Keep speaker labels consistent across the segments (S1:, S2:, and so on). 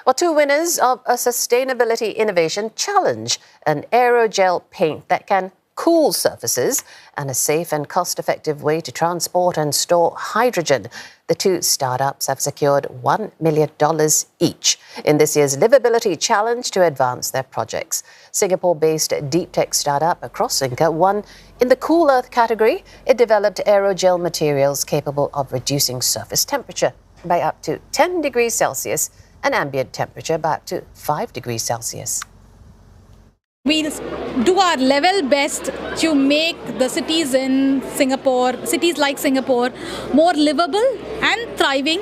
S1: Well, two winners of a sustainability innovation challenge, an aerogel paint that can cool surfaces and a safe and cost-effective way to transport and store hydrogen. The two startups have secured $1 million each in this year's Liveability Challenge to advance their projects. Singapore-based deep tech startup Krosslinker won in the Cool Earth category. It developed aerogel materials capable of reducing surface temperature by up to 10 degrees Celsius and ambient temperature by up to 5 degrees Celsius.
S2: We do our level best to make the cities in Singapore, cities like Singapore, more livable and thriving,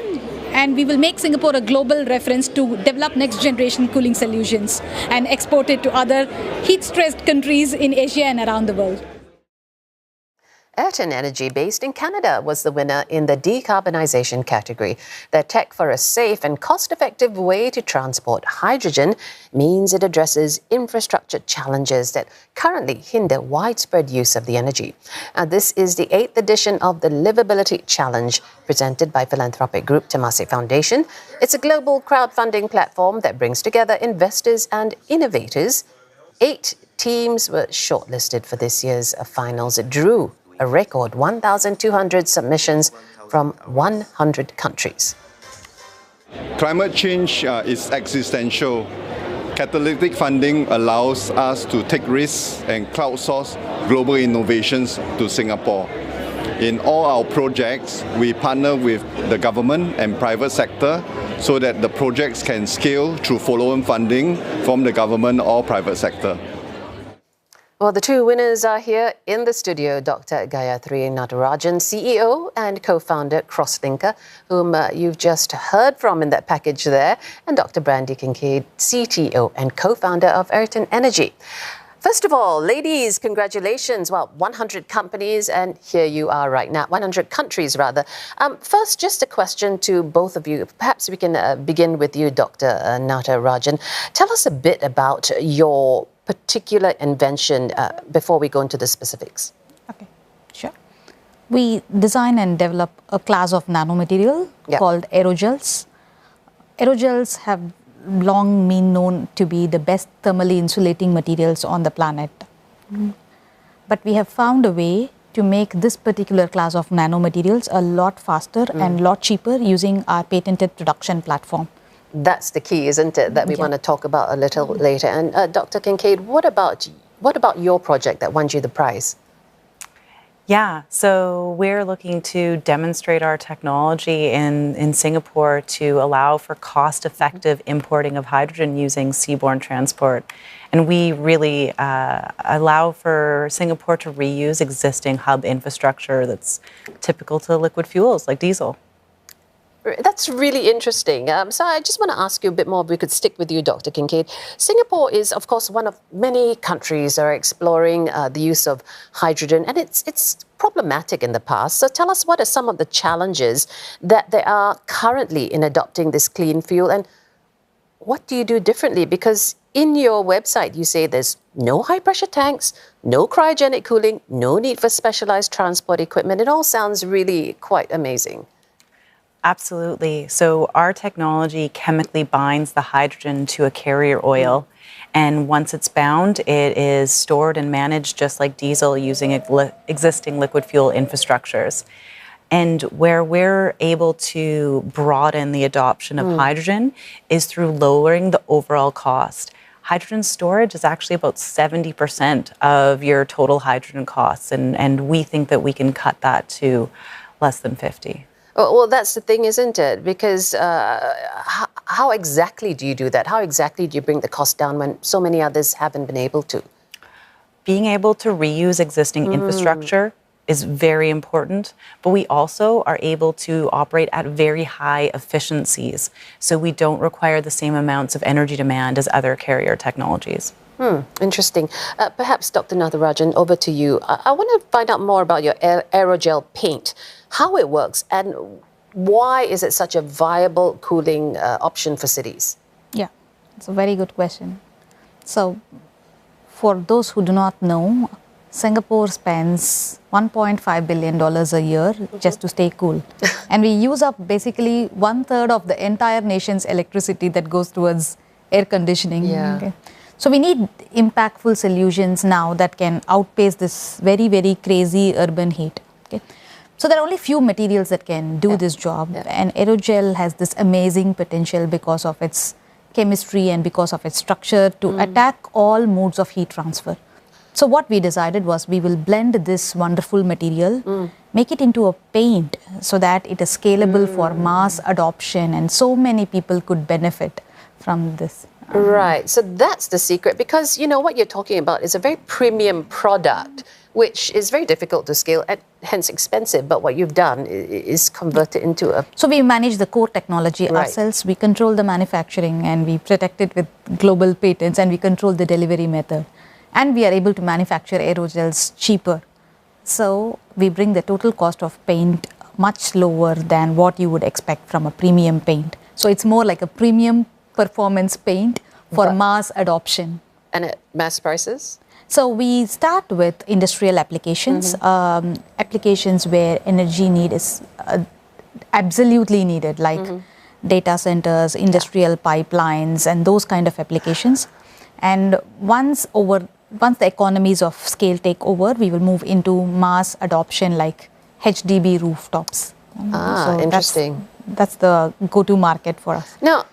S2: and we will make Singapore a global reference to develop next generation cooling solutions and export it to other heat-stressed countries in Asia and around the world.
S1: Ayrton Energy, based in Canada, was the winner in the decarbonisation category. Their tech for a safe and cost-effective way to transport hydrogen means it addresses infrastructure challenges that currently hinder widespread use of the energy. And this is the 8th edition of the Liveability Challenge, presented by philanthropic group Temasek Foundation. It's a global crowdfunding platform that brings together investors and innovators. 8 teams were shortlisted for this year's finals. It drew a record 1,200 submissions from 100 countries.
S3: Climate change is existential. Catalytic funding allows us to take risks and crowdsource global innovations to Singapore. In all our projects, we partner with the government and private sector so that the projects can scale through follow-on funding from the government or private sector.
S1: Well, the two winners are here in the studio, Dr. Gayathri Natarajan, CEO and co-founder Krosslinker, whom you've just heard from in that package there, and Dr. Brandy Kinkead, CTO and co-founder of Ayrton Energy. First of all, ladies, congratulations. Well, 100 companies, and here you are right now, 100 countries rather. First, just a question to both of you. Perhaps we can begin with you, Dr. Natarajan. Tell us a bit about your particular invention before we go into the specifics.
S2: Okay, sure. We design and develop a class of nanomaterial called aerogels. Aerogels have long been known to be the best thermally insulating materials on the planet. But we have found a way to make this particular class of nanomaterials a lot faster and lot cheaper using our patented production platform.
S1: That's the key, isn't it, that we want to talk about a little later. And Dr. Kinkead, what about your project that won you the prize?
S4: Yeah, so we're looking to demonstrate our technology in Singapore to allow for cost-effective importing of hydrogen using seaborne transport. And we really allow for Singapore to reuse existing hub infrastructure that's typical to liquid fuels like diesel.
S1: That's really interesting. So I just want to ask you a bit more, if we could stick with you, Dr. Kinkead. Singapore is, of course, one of many countries that are exploring the use of hydrogen, and it's problematic in the past. So tell us, what are some of the challenges that there are currently in adopting this clean fuel, and what do you do differently? Because in your website, you say there's no high-pressure tanks, no cryogenic cooling, no need for specialized transport equipment. It all sounds really quite amazing.
S4: Absolutely. So our technology chemically binds the hydrogen to a carrier oil. And once it's bound, it is stored and managed just like diesel using existing liquid fuel infrastructures. And where we're able to broaden the adoption of hydrogen is through lowering the overall cost. Hydrogen storage is actually about 70% of your total hydrogen costs. And we think that we can cut that to less than 50%.
S1: Well, that's the thing, isn't it? Because how exactly do you do that? How exactly do you bring the cost down when so many others haven't been able to?
S4: Being able to reuse existing infrastructure is very important, but we also are able to operate at very high efficiencies. So we don't require the same amounts of energy demand as other carrier technologies.
S1: Interesting. Perhaps, Dr. Natarajan, over to you. I want to find out more about your aerogel paint, how it works, and why is it such a viable cooling option for cities?
S2: Yeah, it's a very good question. So, for those who do not know, Singapore spends $1.5 billion a year just to stay cool. And we use up basically 1/3 of the entire nation's electricity that goes towards air conditioning.
S1: Yeah.
S2: Okay. So we need impactful solutions now that can outpace this very, very crazy urban heat. Okay. So there are only few materials that can do this job. And aerogel has this amazing potential because of its chemistry and because of its structure to attack all modes of heat transfer. So what we decided was we will blend this wonderful material, make it into a paint so that it is scalable for mass adoption and so many people could benefit from this.
S1: Right. So that's the secret, because you know what you're talking about is a very premium product, which is very difficult to scale and hence expensive. But what you've done is convert it into a...
S2: So we manage the core technology ourselves, we control the manufacturing, and we protect it with global patents, and we control the delivery method. And we are able to manufacture aerogels cheaper. So we bring the total cost of paint much lower than what you would expect from a premium paint. So it's more like a premium performance paint for mass adoption.
S1: And at mass prices?
S2: So we start with industrial applications, applications where energy need is absolutely needed, like data centers, industrial pipelines, and those kind of applications. And once the economies of scale take over, we will move into mass adoption like HDB rooftops.
S1: So interesting.
S2: That's the go-to market for us.
S1: Now,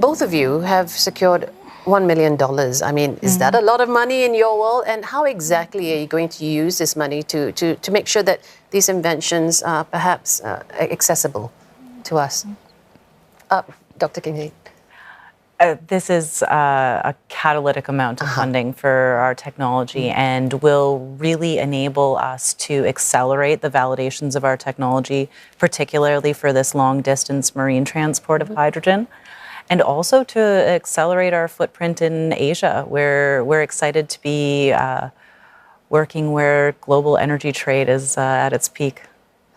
S1: both of you have secured $1 million. I mean, is that a lot of money in your world? And how exactly are you going to use this money to make sure that these inventions are perhaps accessible to us? Dr. Kinkead.
S4: This is a catalytic amount of funding for our technology and will really enable us to accelerate the validations of our technology, particularly for this long-distance marine transport of hydrogen, and also to accelerate our footprint in Asia, where we're excited to be working where global energy trade is at its peak.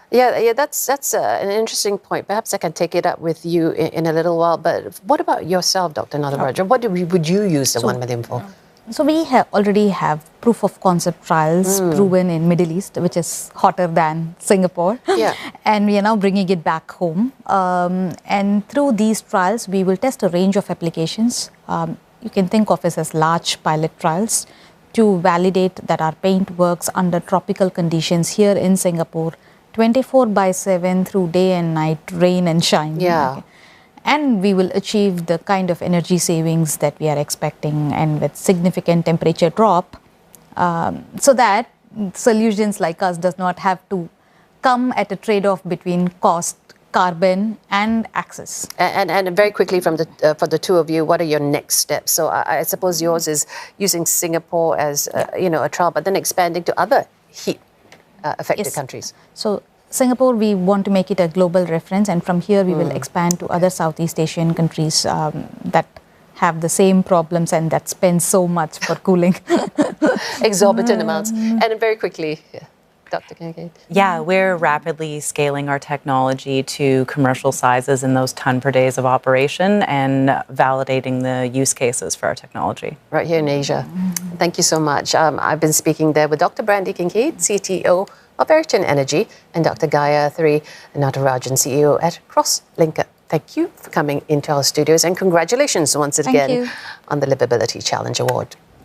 S1: Yeah, that's an interesting point. Perhaps I can take it up with you in a little while. But what about yourself, Dr. Natarajan? What would you use the 1 million for?
S2: So we already have proof of concept trials proven in Middle East, which is hotter than Singapore.
S1: Yeah.
S2: And we are now bringing it back home. And through these trials, we will test a range of applications. You can think of it as large pilot trials to validate that our paint works under tropical conditions here in Singapore, 24/7 through day and night, rain and shine.
S1: Yeah.
S2: Okay. And we will achieve the kind of energy savings that we are expecting, and with significant temperature drop, so that solutions like us does not have to come at a trade-off between cost, carbon, and access.
S1: And very quickly from for the two of you, what are your next steps? So I suppose yours is using Singapore as a trial, but then expanding to other heat affected countries.
S2: So Singapore, we want to make it a global reference, and from here we will expand to other Southeast Asian countries that have the same problems and that spend so much for cooling.
S1: Exorbitant amounts. And very quickly, Dr. Kinkead.
S4: Yeah, we're rapidly scaling our technology to commercial sizes in those ton per days of operation and validating the use cases for our technology.
S1: Right here in Asia. Thank you so much. I've been speaking there with Dr. Brandy Kinkead, CTO of Ayrton Energy, and Dr. Gayathri Natarajan, CEO at Krosslinker. Thank you for coming into our studios, and congratulations once again on the Liveability Challenge Award.